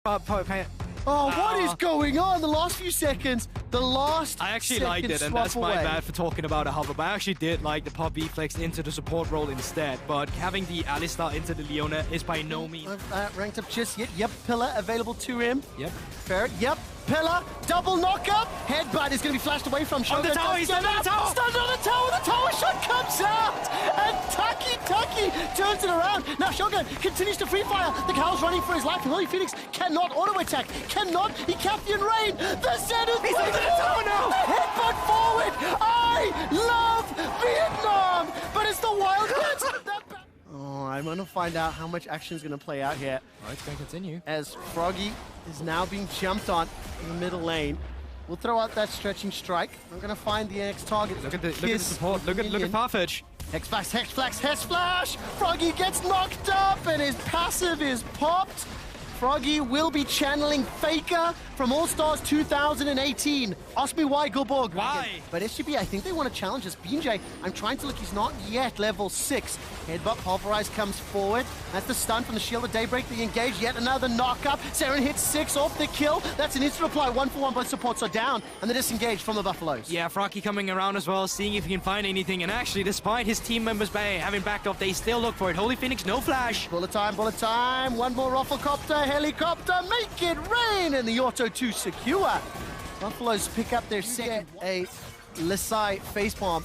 Oh, what is going on? The last few seconds. I actually liked it, and that's my bad for talking about a hover, but I actually did like the Pop V-Flex into the support role instead, but having the Alistar into the Leona is by no means... ranked up just yet. Yep, Pillar available to him. Yep. Ferret, yep. Pillar, double knockup. Headbutt is going to be flashed away from Shogun. On the tower, he's stunned on the tower! Stunned on the tower, the tower shot comes out! And Taki turns it around. Now Shogun continues to free fire. The Cow's running for his life, and Holy Phoenix cannot auto attack. He can't run. The Zenith he's under the tower now! Headbutt forward! I love Vietnam! But it's the Wildcats! Oh, I'm going to find out how much action is going to play out here. Oh, it's going to continue. As Froggy is now being jumped on in the middle lane. We'll throw out that stretching strike. I'm going to find the next target. Look at the support. Look at Farfetch. Hex Flash! Froggy gets knocked up and his passive is popped. Froggy will be channeling Faker from All-Stars 2018. Ask me why, Gulborg. Why? But SGB, I think they want to challenge us. BJ, I'm trying to look. He's not yet level 6. Headbutt Pulverize comes forward. That's the stun from the Shield of Daybreak. They engage. Yet another knockup. Saren hits 6 off the kill. That's an instant reply. 1-for-1. Both supports are down. And they're disengaged from the Buffaloes. Yeah, Froggy coming around as well, seeing if he can find anything. And actually, despite his team members having backed off, they still look for it. Holy Phoenix, no flash. Bullet time. One more Rafflecopter. Helicopter, make it rain, and the Auto 2 secure. Buffaloes pick up their second. A Lisai facepalm.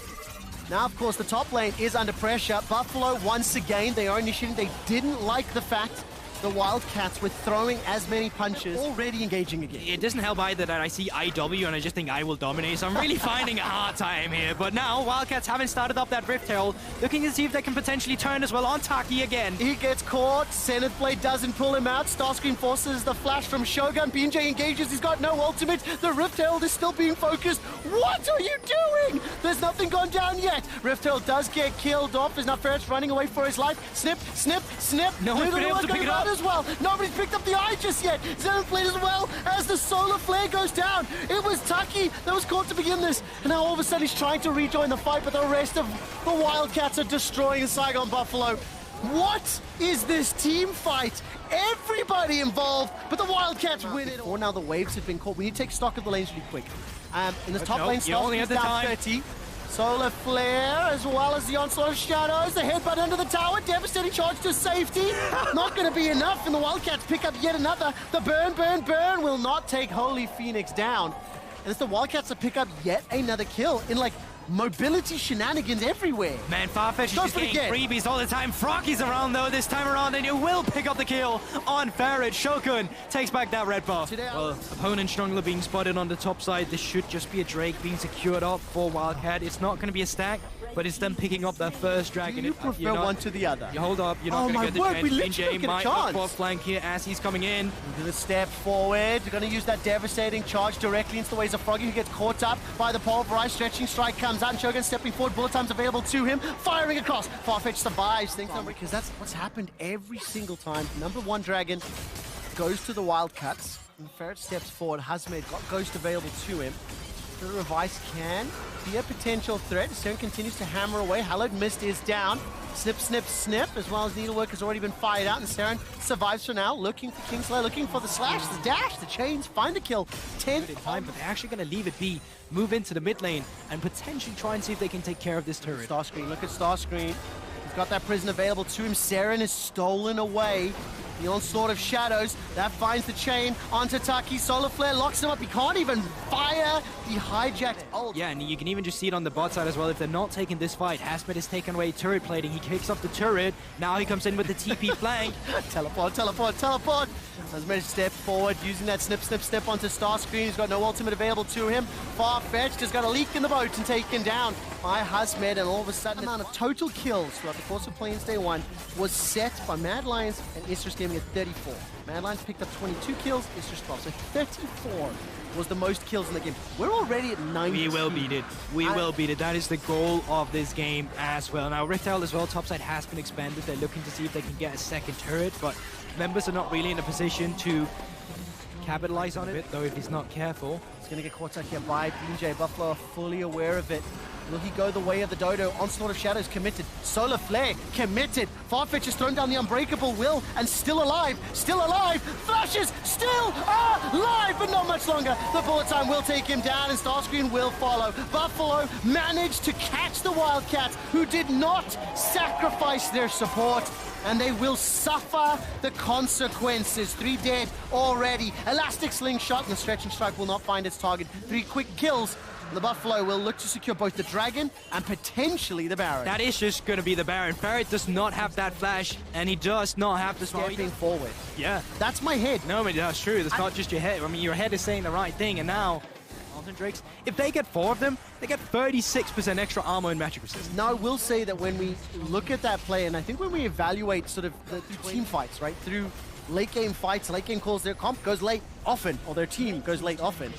Now, of course, the top lane is under pressure. Buffalo, once again, they are initiating. They didn't like the fact the Wildcats were throwing as many punches, already engaging again. It doesn't help either that I see IW and I just think I will dominate, so I'm really finding a hard time here. But now, Wildcats haven't started up that Rift Herald, looking to see if they can potentially turn as well on Taki again. He gets caught, Zenith Blade doesn't pull him out, Starscream forces the flash from Shogun, BJ engages, he's got no ultimate, the Rift Herald is still being focused. What are you doing? There's nothing gone down yet. Rift Herald does get killed off, as now Ferret's running away for his life. Snip. No one's been able to pick it up. As well. Nobody's picked up the eye just yet. Zenith Blade as well as the solar flare goes down. It was Taki that was caught to begin this, and now all of a sudden he's trying to rejoin the fight, but the rest of the Wildcats are destroying the Saigon Buffalo. What is this team fight? Everybody involved, but the Wildcats win it. Or now the waves have been caught. We need to take stock of the lanes really quick. In the top lane, you only have the time. 30. Solar Flare, as well as the onslaught of shadows. The headbutt under the tower. Devastating charge to safety. Not going to be enough, and the Wildcats pick up yet another. The burn will not take Holy Phoenix down. And it's the Wildcats to pick up yet another kill in, like, mobility shenanigans everywhere. Man, Farfetch is just getting freebies all the time. Froggy's around, though, this time around, and you will pick up the kill on Ferret. Shogun takes back that red buff. Well, opponent Strongler being spotted on the top side. This should just be a Drake being secured up for Wildcat. It's not going to be a stack, but it's them picking up their first dragon. You prefer one to the other? You hold up. You're not going to get the chance. BJ might look for a flank here as he's coming in. Going to step forward. They're going to use that devastating charge directly into the ways of Froggy, who gets caught up by the pulverized stretching strike. Comes out, and Shogun stepping forward. Bullet time's available to him. Firing across. Farfetch survives. Because that's what's happened every single time. Number 1 dragon goes to the Wildcats. And Ferret steps forward. Hazmed got Ghost available to him. The Revice can be a potential threat. Saren continues to hammer away. Hallowed Mist is down. Snip, as well as Needlework has already been fired out, and Saren survives for now, looking for Kingslayer, looking for the slash, the dash, the chains, find a kill. 10 in time, but they're actually going to leave it be, move into the mid lane, and potentially try and see if they can take care of this turret. Starscream, look at Starscream. He's got that prison available to him. Saren is stolen away. The onslaught of shadows, that finds the chain onto Taki. Solar Flare locks him up. He can't even fire the hijacked ult. Yeah, and you can even just see it on the bot side as well. If they're not taking this fight, Hazmed has taken away turret plating. He kicks up the turret. Now he comes in with the TP flank. Teleport. Hazmed step forward, using that snip onto Starscream. He's got no ultimate available to him. Farfetched has got a leak in the boat and taken down by Hazmed, and all of a sudden the amount of total kills throughout the course of Plains Day 1 was set by Mad Lions and Isra Gaming at 34. Mad Lions picked up 22 kills, Isra 12, so 34 was the most kills in the game. We're already at 90. We will beat it. We will beat it. That is the goal of this game as well. Now, Rift Herald as well, topside has been expanded. They're looking to see if they can get a second turret, but members are not really in a position to capitalize on it, though, if he's not careful. He's going to get caught out here by BJ. Buffalo are fully aware of it. Will he go the way of the dodo? Onslaught of Shadows committed. Solar Flare committed. Farfetch has thrown down the Unbreakable Will and still alive. Still alive. Flashes still alive, but not much longer. The bullet time will take him down and Starscream will follow. Buffalo managed to catch the Wildcats, who did not sacrifice their support, and they will suffer the consequences. 3 dead already. Elastic Slingshot and the Stretching Strike will not find its target. 3 quick kills. The Buffalo will look to secure both the Dragon and potentially the Baron. That is just going to be the Baron. Ferret does not have that flash, and he does not have the stepping forward. Yeah. That's my head. No, but that's true. That's not just your head. I mean, your head is saying the right thing, and now Mountain Drakes, if they get 4 of them, they get 36% extra armor and magic resistance. Now, I will say that when we look at that play, and I think when we evaluate sort of the team fights, right, through late game fights, late game calls, their comp goes late often, or their team goes late often.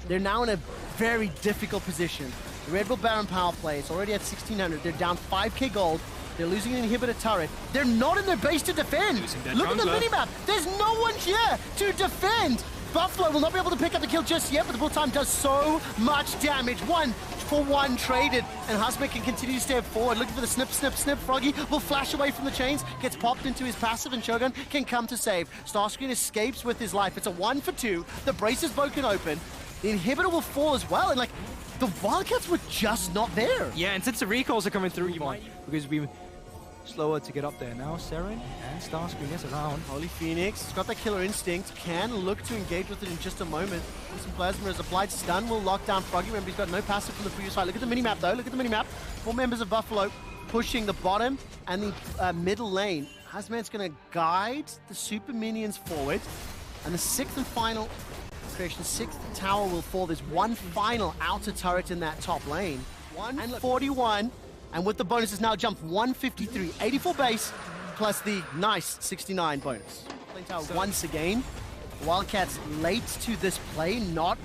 They're now in a very difficult position. The Red Bull Baron power play is already at 1,600. They're down 5k gold. They're losing an inhibitor turret. They're not in their base to defend. Look at the minimap. There's no one here to defend. Buffalo will not be able to pick up the kill just yet, but the bullet time does so much damage. 1-for-1 traded, and Husband can continue to step forward, looking for the snip, snip, snip. Froggy will flash away from the chains, gets popped into his passive, and Shogun can come to save. Starscreen escapes with his life. It's a 1-for-2. The brace is broken open. The inhibitor will fall as well, and like, the Wildcats were just not there. Yeah, and since the recalls are coming through, you might, because we slower to get up there now. Seren and Starscreen is around. Holy Phoenix has got that killer instinct, can look to engage with it in just a moment. Some plasma is applied. Stun will lock down Froggy. Remember, he's got no passive from the previous fight. Look at the minimap though. Look at the minimap. 4 members of Buffalo pushing the bottom and the middle lane. Hazmat's going to guide the super minions forward, and the 6th and final creation, 6th tower will fall. There's one final outer turret in that top lane. 141, and with the bonuses now jumped 153, 84 base, plus the nice 69 bonus. Lane tower once again. Wildcats late to this play, not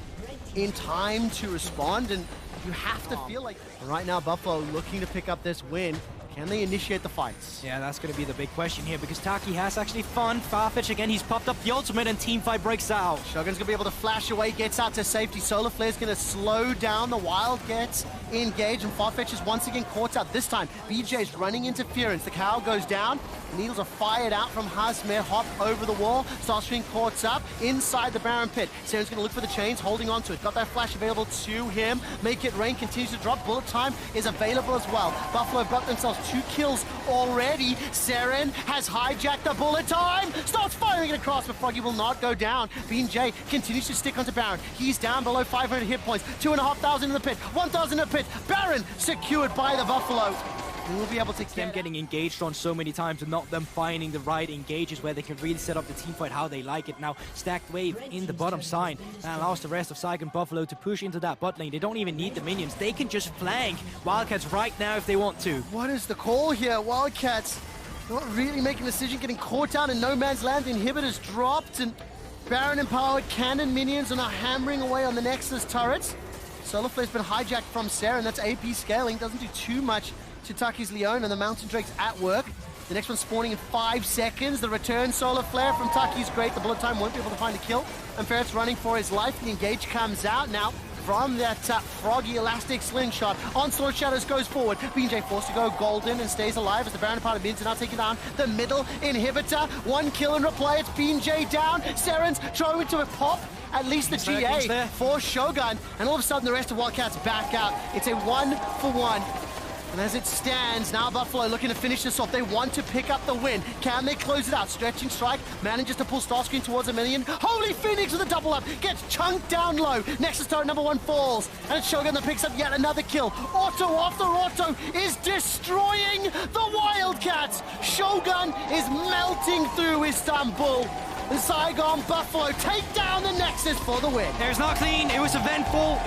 in time to respond, and you have to feel like right now Buffalo looking to pick up this win. Can they initiate the fights? Yeah, that's going to be the big question here, because Taki has actually fun. Farfetch again, he's popped up the ultimate and team fight breaks out. Shogun's going to be able to flash away, gets out to safety. Solar Flare's going to slow down the Wildcats engage, and Farfetch is once again caught out. This time, BJ's running interference. The cow goes down. The needles are fired out from Hazmet. Hop over the wall. Starscreen caught up inside the Baron pit. Seren's going to look for the chains, holding on to it. Got that flash available to him. Make it rain, continues to drop. Bullet time is available as well. Buffalo have got themselves 2 kills already. Seren has hijacked the bullet time. Starts firing it across, but Froggy will not go down. BJ continues to stick onto Baron. He's down below 500 hit points. 2,500 in the pit. 1,000 in the pit. Baron secured by the Buffalo. We will be able to them getting engaged on so many times and not them finding the right engages where they can really set up the team fight how they like it. Now, stacked wave in the bottom side that allows the rest of Syke and Buffalo to push into that bot lane. They don't even need the minions. They can just flank Wildcats right now if they want to. What is the call here? Wildcats not really making a decision, getting caught down in no man's land. The inhibitors dropped, and Baron empowered cannon minions are now hammering away on the Nexus turrets. Solar Flare's been hijacked from Sarah, and that's AP scaling. Doesn't do too much to Taki's Leon, and the Mountain Drake's at work. The next one's spawning in 5 seconds. The return Solar Flare from Taki's great. The bullet time won't be able to find a kill. And Ferret's running for his life. The engage comes out now from that Froggy Elastic Slingshot. Onslaught Shadows goes forward. BJ forced to go golden and stays alive as the Baron part of Mids are now taking down the middle inhibitor. 1 kill in replay. It's BJ down. Seren's throwing to a pop. At least the GA for Shogun. And all of a sudden the rest of Wildcats back out. It's a 1-for-1. And as it stands, now Buffalo looking to finish this off. They want to pick up the win. Can they close it out? Stretching strike, manages to pull Starscreen towards a million. Holy Phoenix with a double up, gets chunked down low. Nexus turret number 1 falls, and it's Shogun that picks up yet another kill. Auto after auto is destroying the Wildcats. Shogun is melting through Istanbul. The Saigon Buffalo take down the Nexus for the win. There's not clean, it was eventful.